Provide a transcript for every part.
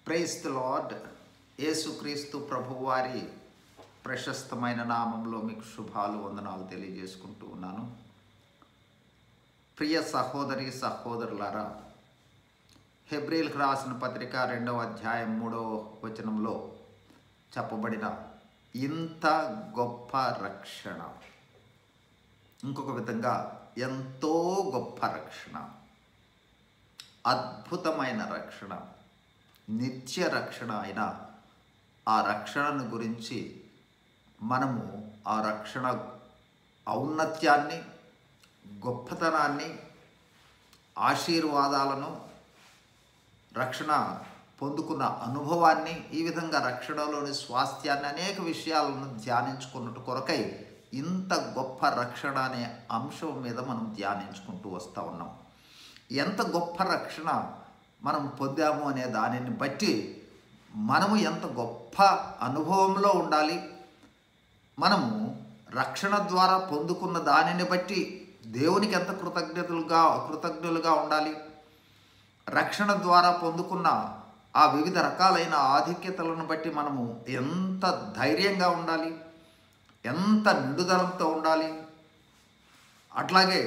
Praise the lord. యేసుక్రీస్తు ప్రభువారి ప్రశస్తమైన నామంలో మీకు శుభాలు వందనాలు తెలియజేసుకుంటూ ఉన్నాను. ప్రియ సహోదరి సహోదరులారా, హెబ్రీలకు రాసిన పత్రిక 2వ అధ్యాయం 3వ వచనంలో చెప్పబడిన ఇంత గొప్ప రక్షణ, ఇంకొక విధంగా ఎంతో గొప్ప రక్షణ, అద్భుతమైన రక్షణ, నిత్య రక్షణ అయిన ఆ రక్షణను గురించి మనము ఆ రక్షణ ఔన్నత్యాన్ని, గొప్పతనాన్ని, ఆశీర్వాదాలను, రక్షణ పొందుకున్న అనుభవాన్ని, ఈ విధంగా రక్షణలోని స్వాస్థ్యాన్ని, అనేక విషయాలను ధ్యానించుకున్నట్టు కొరకై ఇంత గొప్ప రక్షణ అనే అంశం మీద మనం ధ్యానించుకుంటూ వస్తూ ఉన్నాం. ఎంత గొప్ప రక్షణ మనం పొందాము అనే దానిని బట్టి మనము ఎంత గొప్ప అనుభవంలో ఉండాలి, మనము రక్షణ ద్వారా పొందుకున్న దానిని బట్టి దేవునికి ఎంత కృతజ్ఞులుగా ఉండాలి, రక్షణ ద్వారా పొందుకున్న ఆ వివిధ రకాలైన ఆధిక్యతలను బట్టి మనము ఎంత ధైర్యంగా ఉండాలి, ఎంత నిండుదలంతో ఉండాలి, అట్లాగే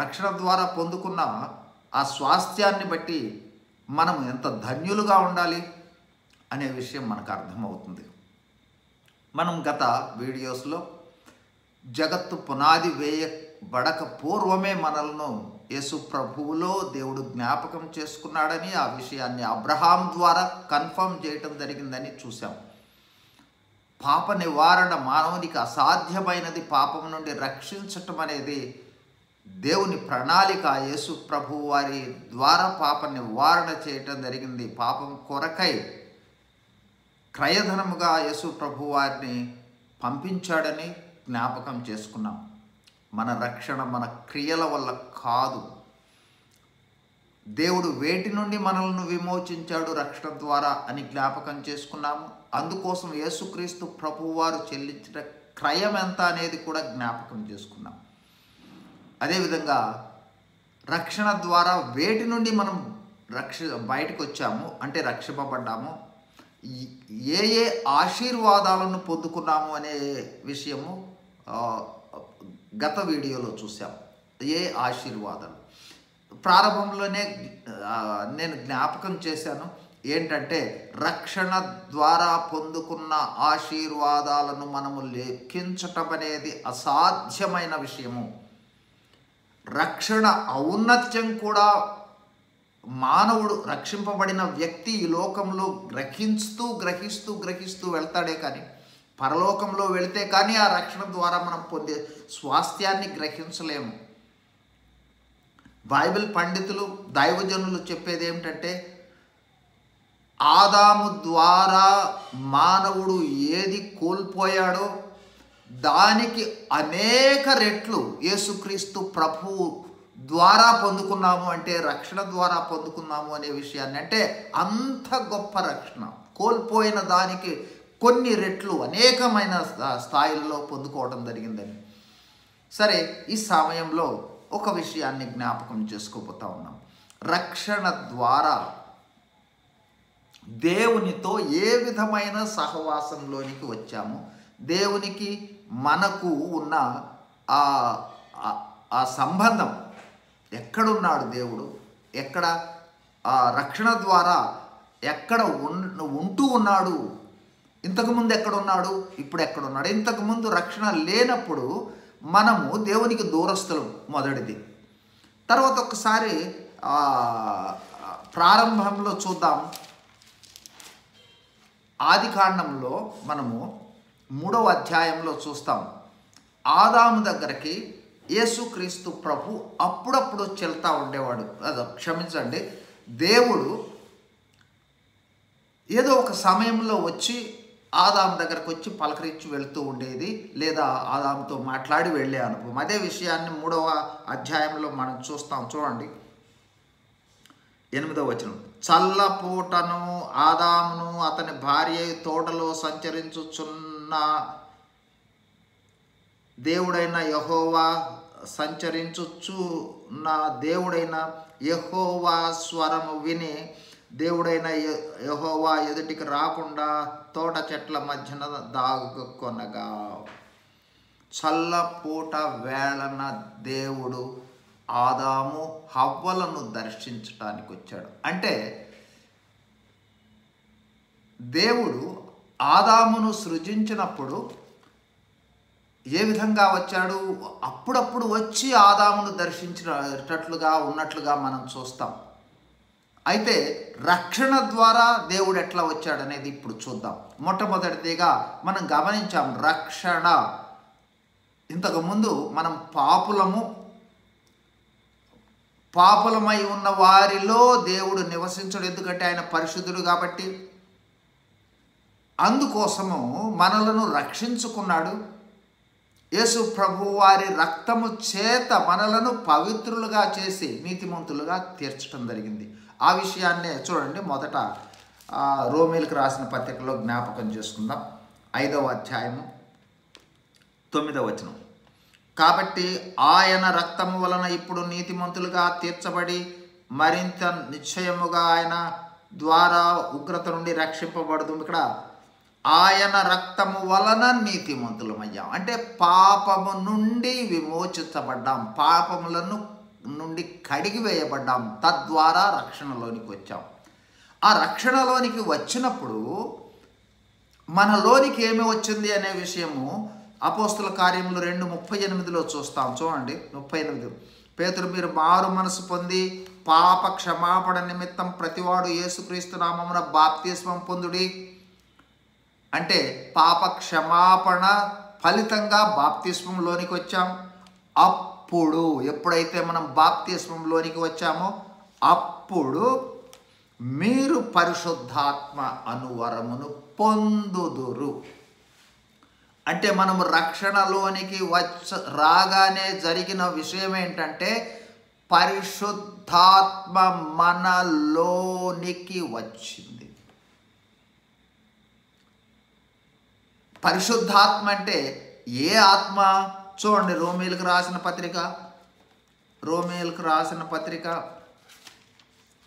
రక్షణ ద్వారా పొందుకున్న ఆ స్వాస్థ్యాన్ని బట్టి మనం ఎంత ధన్యులుగా ఉండాలి అనే విషయం మనకు అర్థమవుతుంది. మనం గత వీడియోస్లో జగత్తు పునాది వేయబడక పూర్వమే మనల్ని యేసు ప్రభువులో దేవుడు జ్ఞాపకం చేసుకున్నాడని, ఆ విషయాన్ని అబ్రహాం ద్వారా కన్ఫర్మ్ చేయటం జరిగిందని చూసాం. పాప నివారణ మానవునికి అసాధ్యమైనది, పాపం నుండి రక్షించటం అనేది దేవుని ప్రణాళిక. యేసు ప్రభు వారి ద్వారా పాప నివారణ చేయటం జరిగింది. పాపం కొరకై క్రయధనముగా యేసు ప్రభు వారిని పంపించాడని జ్ఞాపకం చేసుకున్నాం. మన రక్షణ మన క్రియల వల్ల కాదు. దేవుడు వేటి నుండి మనల్ని విమోచించాడు రక్షణ ద్వారా అని జ్ఞాపకం చేసుకున్నాము. అందుకోసం యేసుక్రీస్తు ప్రభువారు చెల్లించిన క్రయం ఎంత అనేది కూడా జ్ఞాపకం చేసుకున్నాం. అదేవిధంగా రక్షణ ద్వారా వేటి నుండి మనం బయటకు వచ్చాము అంటే రక్షింపబడ్డాము, ఏ ఏ ఆశీర్వాదాలను పొందుకున్నాము అనే విషయము గత వీడియోలో చూసాం. ఏ ఆశీర్వాదాలు ప్రారంభంలోనే నేను జ్ఞాపకం చేశాను. ఏంటంటే రక్షణ ద్వారా పొందుకున్న ఆశీర్వాదాలను మనము లెక్కించటం అనేది అసాధ్యమైన విషయము. రక్షణ ఔన్నత్యం కూడా మానవుడు, రక్షింపబడిన వ్యక్తి ఈ లోకంలో గ్రహిస్తూ వెళ్తాడే కానీ పరలోకంలో వెళితే కానీ ఆ రక్షణ ద్వారా మనం పొందే స్వాస్థ్యాన్ని గ్రహించలేము. బైబిల్ పండితులు, దైవజనులు చెప్పేది ఏమిటంటే ఆదాము ద్వారా మానవుడు ఏది కోల్పోయాడో దానికి అనేక రెట్లు యేసుక్రీస్తు ప్రభువు ద్వారా పొందుకున్నాము, అంటే రక్షణ ద్వారా పొందుకున్నాము అనే విషయాన్ని. అంటే అంత గొప్ప రక్షణ, కోల్పోయిన దానికి కొన్ని రెట్లు అనేకమైన స్థాయిల్లో పొందుకోవడం జరిగిందని. సరే, ఈ సమయంలో ఒక విషయాన్ని జ్ఞాపకం చేసుకోబోతా ఉన్నాం. రక్షణ ద్వారా దేవునితో ఏ విధమైన సహవాసంలోనికి వచ్చాము, దేవునికి మనకు ఉన్న ఆ సంబంధం, ఎక్కడున్నాడు దేవుడు, ఎక్కడ ఆ రక్షణ ద్వారా ఎక్కడ ఉంటూ ఉన్నాడు, ఇంతకుముందు ఎక్కడున్నాడు, ఇప్పుడు ఎక్కడున్నాడు. ఇంతకుముందు రక్షణ లేనప్పుడు మనము దేవునికి దూరస్తులం, మొదటిది. తర్వాత ఒకసారి ప్రారంభంలో చూద్దాం. ఆదికాండంలో మనము 3వ అధ్యాయంలో చూస్తాం. ఆదాము దగ్గరికి యేసుక్రీస్తు ప్రభు అప్పుడప్పుడు చెల్తా ఉండేవాడు. క్షమించండి, దేవుడు ఏదో ఒక సమయంలో వచ్చి ఆదాము దగ్గరకు వచ్చి పలకరించి వెళ్తూ ఉండేది, లేదా ఆదాముతో మాట్లాడి వెళ్ళే అనుభవం. అదే విషయాన్ని 3వ అధ్యాయంలో మనం చూస్తాం. చూడండి, 8వ వచనం. చల్లపూటను ఆదామును అతని భార్య తోటలో సంచరించుచున్న దేవుడైన యెహోవా సంచరించుచు నా దేవుడైన యెహోవా స్వరము విని దేవుడైన యెహోవా ఎదుటికి రాకుండా తోట చెట్ల మధ్యన దాగుకొనగా. చల్లపూట వేళన దేవుడు ఆదాము హవ్వలను దర్శించటానికి వచ్చాడు. అంటే దేవుడు ఆదామును సృజించినప్పుడు ఏ విధంగా వచ్చాడు? అప్పుడప్పుడు వచ్చి ఆదామును దర్శించినట్లుగా ఉన్నట్లుగా మనం చూస్తాం. అయితే రక్షణ ద్వారా దేవుడు ఎట్లా వచ్చాడనేది ఇప్పుడు చూద్దాం. మొట్టమొదటిదిగా మనం గమనించాం రక్షణ. ఇంతకుముందు మనం పాపులమై ఉన్న వారిలో దేవుడు నివసించడు, ఎందుకంటే ఆయన పరిశుద్ధుడు కాబట్టి. అందుకోసము మనలను రక్షించుకున్నాడు. యేసు ప్రభు వారి రక్తము చేత మనలను పవిత్రులుగా చేసి నీతిమంతులుగా తీర్చడం జరిగింది. ఆ విషయాన్నే చూడండి. మొదట రోమీలకు రాసిన పత్రికలో జ్ఞాపకం చేసుకుందాం. 5వ అధ్యాయము 9వ వచనం. కాబట్టి ఆయన రక్తము వలన ఇప్పుడు నీతిమంతులుగా తీర్చబడి మరింత నిశ్చయముగా ఆయన ద్వారా ఉగ్రత నుండి రక్షింపబడదు. ఇక్కడ ఆయన రక్తము వలన నీతిమంతులమయ్యాం అంటే పాపము నుండి విమోచించబడ్డాం, పాపములను నుండి కడిగి వేయబడ్డాం, తద్వారా రక్షణలోనికి వచ్చాం. ఆ రక్షణలోనికి వచ్చినప్పుడు మనలోనికి ఏమి వచ్చింది అనే విషయము అపోస్తుల కార్యములు 2:38 చూస్తాం. చూడండి 38. పేతురు, మీరు మారు మనసు పొంది పాప క్షమాపణ నిమిత్తం ప్రతివాడు యేసుక్రీస్తు నామమున బాప్తిస్మం పొందుడి. అంటే పాప క్షమాపణ ఫలితంగా బాప్తిస్మంలోనికి వచ్చాం. అప్పుడు ఎప్పుడైతే మనం బాప్తిస్మంలోనికి వచ్చామో అప్పుడు మీరు పరిశుద్ధాత్మ అనువరమును పొందుదురు. అంటే మనము రక్షణలోనికి రాగానే జరిగిన విషయం ఏంటంటే పరిశుద్ధాత్మ మనలోనికి వచ్చింది. పరిశుద్ధాత్మ అంటే ఏ ఆత్మ? చూడండి రోమీలకు రాసిన పత్రిక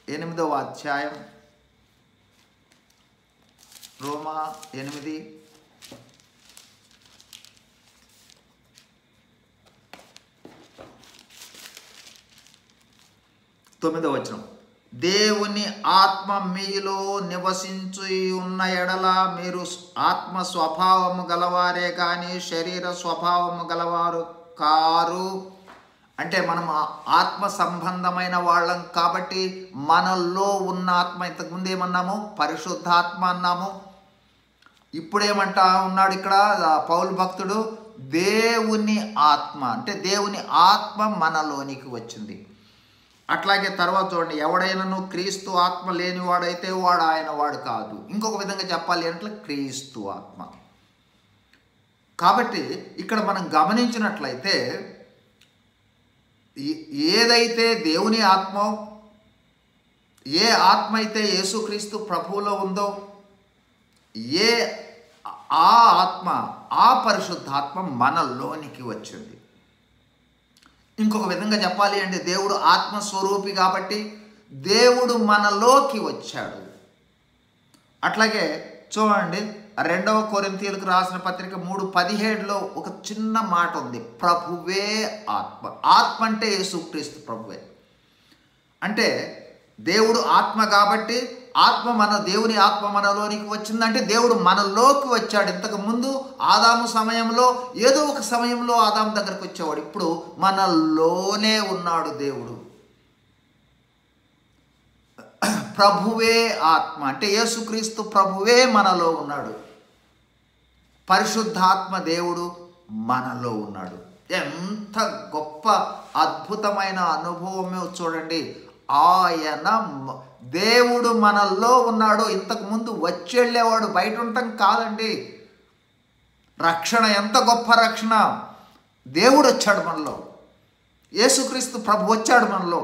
8వ అధ్యాయం, రోమా 8 9వ వచనం. దేవుని ఆత్మ మీలో నివసించి ఉన్న ఎడల మీరు ఆత్మ స్వభావము గలవారే కానీ శరీర స్వభావము గలవారు కారు. అంటే మనం ఆత్మ సంబంధమైన వాళ్ళం కాబట్టి మనలో ఉన్న ఆత్మ, ఇంతకుముందు ఏమన్నాము? పరిశుద్ధాత్మ అన్నాము. ఇప్పుడేమంటా ఉన్నాడు ఇక్కడ పౌలు భక్తుడు? దేవుని ఆత్మ. అంటే దేవుని ఆత్మ మనలోనికి వచ్చింది. అట్లాగే తర్వాత చూడండి, ఎవడైనాను క్రీస్తు ఆత్మ లేనివాడైతే వాడు ఆయన వాడు కాదు. ఇంకొక విధంగా చెప్పాలి అంటే క్రీస్తు ఆత్మ. కాబట్టి ఇక్కడ మనం గమనించినట్లయితే ఏదైతే దేవుని ఆత్మ, ఏ ఆత్మ అయితే యేసుక్రీస్తు ప్రభువులో ఉందో, ఆ ఆత్మ, ఆ పరిశుద్ధాత్మ మనలోనికి వచ్చింది. ఇంకొక విధంగా చెప్పాలి అంటే దేవుడు ఆత్మస్వరూపి కాబట్టి దేవుడు మనలోకి వచ్చాడు. అట్లాగే చూడండి 2వ కొరింథీయులకు రాసిన పత్రిక 3:17లో ఒక చిన్న మాట ఉంది, ప్రభువే ఆత్మ. ఆత్మ అంటే యేసుక్రీస్తు ప్రభువే. అంటే దేవుడు ఆత్మ కాబట్టి దేవుని ఆత్మ మనలోనికి వచ్చిందంటే దేవుడు మనలోకి వచ్చాడు. ఇంతకు ముందు ఆదాము సమయంలో ఏదో ఒక సమయంలో ఆదాము దగ్గరకు వచ్చేవాడు, ఇప్పుడు మనలోనే ఉన్నాడు దేవుడు. ప్రభువే ఆత్మ అంటే యేసుక్రీస్తు ప్రభువే మనలో ఉన్నాడు. పరిశుద్ధాత్మ దేవుడు మనలో ఉన్నాడు. ఎంత గొప్ప అద్భుతమైన అనుభవమే చూడండి. ఆయన దేవుడు మనల్లో ఉన్నాడు. ఇంతకు ముందు వచ్చి వెళ్ళేవాడు, బయట ఉండటం కాదండి. రక్షణ ఎంత గొప్ప రక్షణ! దేవుడు వచ్చాడు మనలో, యేసుక్రీస్తు ప్రభు వచ్చాడు మనలో,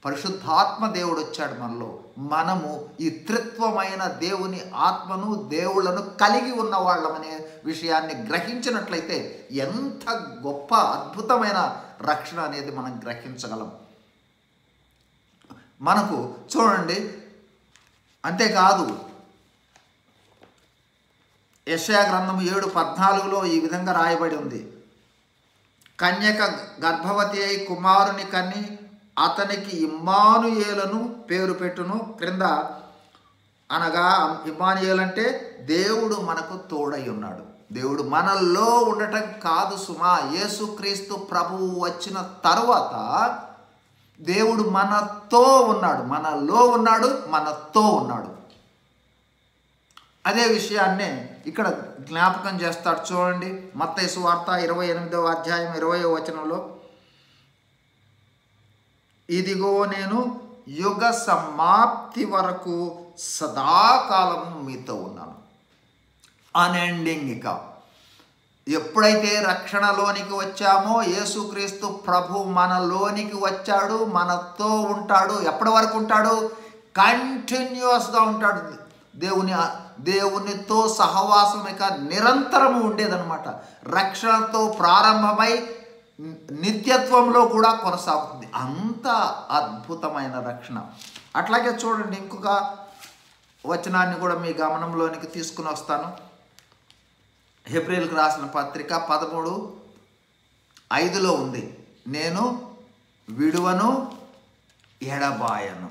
పరిశుద్ధాత్మ దేవుడు వచ్చాడు మనలో. మనము ఈ త్రిత్వమైన దేవుని ఆత్మను, దేవుళ్లను కలిగి ఉన్న వాళ్ళమనే విషయాన్ని గ్రహించినట్లయితే ఎంత గొప్ప అద్భుతమైన రక్షణ అనేది మనం గ్రహించగలం. మనకు చూడండి అంతేకాదు యెషయా గ్రంథం 7:14లో ఈ విధంగా రాయబడి ఉంది, కన్యక గర్భవతి అయి కుమారుని కని అతనికి ఇమ్మానుయేలను పేరు పెట్టును. క్రింద అనగా ఇమ్మానుయేలు అంటే దేవుడు మనకు తోడై ఉన్నాడు. దేవుడు మనలో ఉండటం కాదు సుమా, యేసుక్రీస్తు ప్రభువు వచ్చిన తరువాత దేవుడు మనతో ఉన్నాడు, మనలో ఉన్నాడు, మనతో ఉన్నాడు. అదే విషయాన్నే ఇక్కడ జ్ఞాపకం చేస్తాడు. చూడండి, మత్తయి సువార్త 28వ అధ్యాయం 20వ వచనంలో, ఇదిగో నేను యుగ సమాప్తి వరకు సదాకాలము మీతో ఉన్నాను. అన్ఎండింగ్. ఇక ఎప్పుడైతే రక్షణలోనికి వచ్చామో యేసుక్రీస్తు ప్రభు మనలోనికి వచ్చాడు, మనతో ఉంటాడు. ఎప్పటి వరకు ఉంటాడు? కంటిన్యూస్గా ఉంటాడు. దేవునితో సహవాసం ఇక నిరంతరము ఉండేదన్నమాట. రక్షణతో ప్రారంభమై నిత్యత్వంలో కూడా కొనసాగుతుంది. అంత అద్భుతమైన రక్షణ. అట్లాగే చూడండి, ఇంకొక వచనాన్ని కూడా మీ గమనంలోనికి తీసుకుని వస్తాను. హెబ్రీయులకు రాసిన పత్రిక 13:5లో ఉంది, నేను విడువను ఎడబాయను.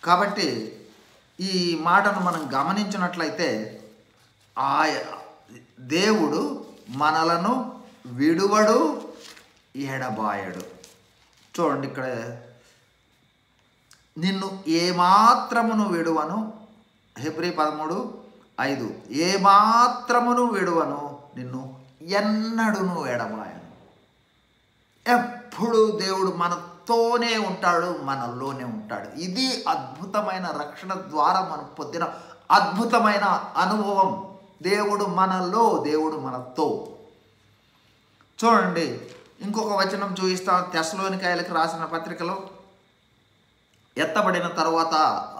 కాబట్టి ఈ మాటను మనం గమనించినట్లయితే దేవుడు మనలను విడువడు, ఎడబాయడు. చూడండి, ఇక్కడ నిన్ను ఏమాత్రమును విడువను, హెబ్రీ 13:5, ఏమాత్రమును విడువను, నిన్ను ఎన్నడును ఎడబాయను. ఎప్పుడు దేవుడు మనతోనే ఉంటాడు, మనలోనే ఉంటాడు. ఇది అద్భుతమైన రక్షణ ద్వారా మనం పొందిన అద్భుతమైన అనుభవం. దేవుడు మనలో, దేవుడు మనతో. చూడండి, ఇంకొక వచనం చూపిస్తాం. తెస్సలోనికైలకు రాసిన పత్రికలో ఎత్తబడిన తర్వాత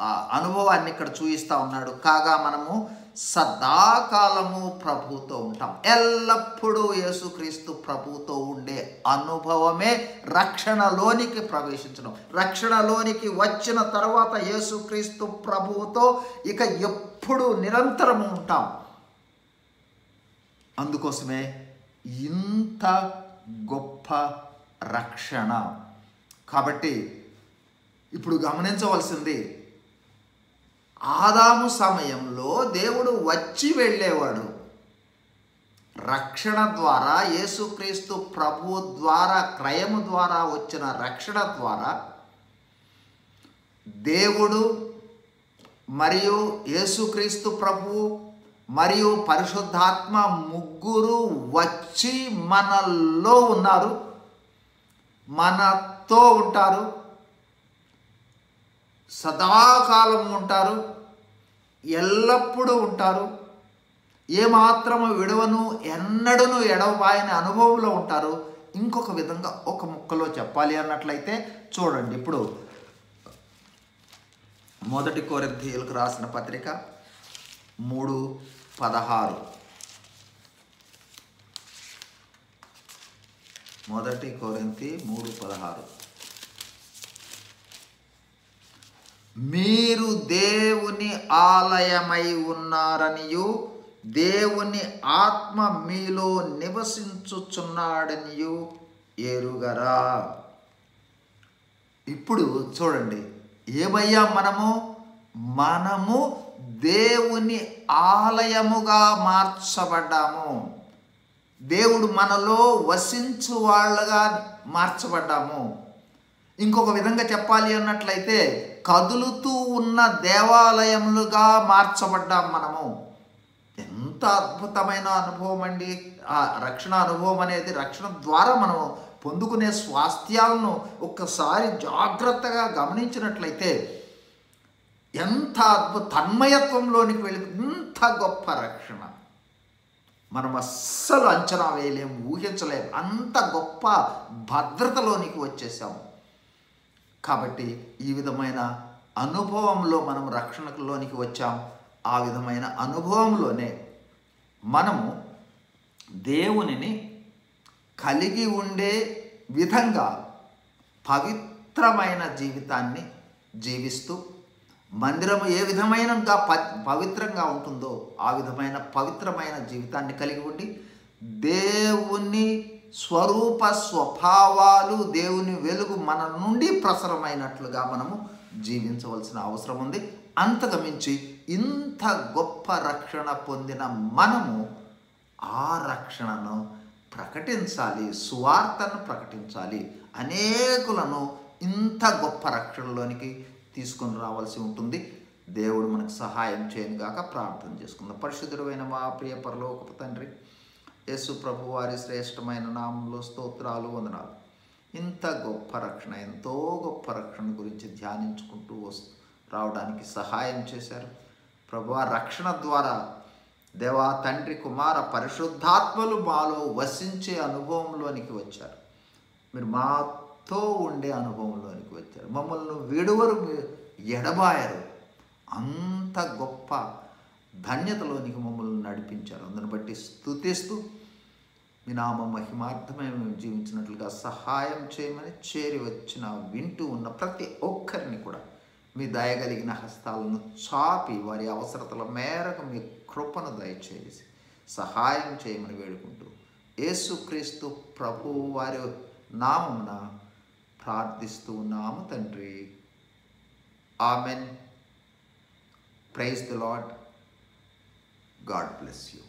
ఆ అనుభవాన్ని ఇక్కడ చూపిస్తూ ఉన్నాడు. కాగా మనము సదాకాలము ప్రభువుతో ఉంటాం. ఎల్లప్పుడూ యేసుక్రీస్తు ప్రభువుతో ఉండే అనుభవమే రక్షణలోనికి ప్రవేశించడం. రక్షణలోనికి వచ్చిన తర్వాత యేసుక్రీస్తు ప్రభువుతో ఇక ఎప్పుడు నిరంతరము ఉంటాం. అందుకోసమే ఇంత గొప్ప రక్షణ. కాబట్టి ఇప్పుడు గమనించవలసింది, ఆదాము సమయంలో దేవుడు వచ్చి వెళ్ళేవాడు. రక్షణ ద్వారా, యేసుక్రీస్తు ప్రభువు ద్వారా, క్రయము ద్వారా వచ్చిన రక్షణ ద్వారా దేవుడు మరియు యేసుక్రీస్తు ప్రభువు మరియు పరిశుద్ధాత్మ ముగ్గురు వచ్చి మనలో ఉన్నారు, మనతో ఉంటారు, సదాకాలం ఉంటారు, ఎల్లప్పుడూ ఉంటారు. ఏమాత్రము విడువను, ఎన్నడూను ఎడబాయని అనుభవంలో ఉంటారు. ఇంకొక విధంగా ఒక ముక్కలో చెప్పాలి అన్నట్లయితే చూడండి, ఇప్పుడు 1 కొరింథీయులకు రాసిన పత్రిక 3:16. 1 కొరింథీ 3:16. మీరు దేవుని ఆలయమై ఉన్నారనియు దేవుని ఆత్మ మీలో నివసించుచున్నాడనియు ఎరుగరా. ఇప్పుడు చూడండి, ఏమయ్యా మనము దేవుని ఆలయముగా మార్చబడ్డాము. దేవుడు మనలో వసించు వాళ్ళగా మార్చబడ్డాము. ఇంకొక విధంగా చెప్పాలి అన్నట్లయితే కదులుతూ ఉన్న దేవాలయములుగా మార్చబడ్డాం మనము. ఎంత అద్భుతమైన అనుభవం అండి ఆ రక్షణ అనుభవం అనేది. రక్షణ ద్వారా మనము పొందుకునే స్వాస్థ్యాలను ఒక్కసారి జాగ్రత్తగా గమనించినట్లయితే ఎంత తన్మయత్వంలోనికి వెళ్ళి ఇంత గొప్ప రక్షణ మనం అస్సలు అంచనా వేయలేము, ఊహించలేము. అంత గొప్ప భద్రతలోనికి వచ్చేసాము. కాబట్టి ఈ విధమైన అనుభవంలో మనం రక్షణలోనికి వచ్చాం. ఆ విధమైన అనుభవంలోనే మనము దేవునిని కలిగి ఉండే విధంగా పవిత్రమైన జీవితాన్ని జీవిస్తూ మందిరము ఏ విధమైనగా పవిత్రంగా ఉంటుందో ఆ విధమైన పవిత్రమైన జీవితాన్ని కలిగి ఉండి దేవుని స్వరూప స్వభావాలు, దేవుని వెలుగు మన నుండి ప్రసరమైనట్లుగా మనము జీవించవలసిన అవసరం ఉంది. అంతకు మించి ఇంత గొప్ప రక్షణ పొందిన మనము ఆ రక్షణను ప్రకటించాలి, సువార్తను ప్రకటించాలి, అనేకులను ఇంత గొప్ప రక్షణలోనికి తీసుకొని రావాల్సి ఉంటుంది. దేవుడు మనకు సహాయం చేయను గాక. ప్రార్థన చేసుకుందాం. పరిశుద్ధుడైన మా ప్రియ పరలోకపు తండ్రి, యేసు ప్రభు వారి శ్రేష్టమైన నామంలో స్తోత్రాలు, వందనాలు. ఇంత గొప్ప రక్షణ, ఎంతో గొప్ప రక్షణ గురించి ధ్యానించుకుంటూ రావడానికి సహాయం చేశారు ప్రభు. రక్షణ ద్వారా దేవా తండ్రి కుమార పరిశుద్ధాత్మలు మాలో వసించే అనుభవంలోనికి వచ్చారు. మీరు మాతో ఉండే అనుభవంలోనికి వచ్చారు. మమ్మల్ని విడువరు, ఎడబాయరు. అంత గొప్ప ధన్యతలోనికి మమ్మల్ని నడిపించారు. అందుని బట్టి స్తుతిస్తూ మీ నామ మహిమార్థమే మేము జీవించినట్లుగా సహాయం చేయమని చేరి వచ్చిన వింటూ ఉన్న ప్రతి ఒక్కరిని కూడా మీ దయగలిగిన హస్తాలను చాపి వారి అవసరతల మేరకు మీ కృపను దయచేసి సహాయం చేయమని వేడుకుంటూ యేసుక్రీస్తు ప్రభు వారి నామమున ప్రార్థిస్తూ ఉన్నాము తండ్రి. Amen. Praise the Lord. God bless you.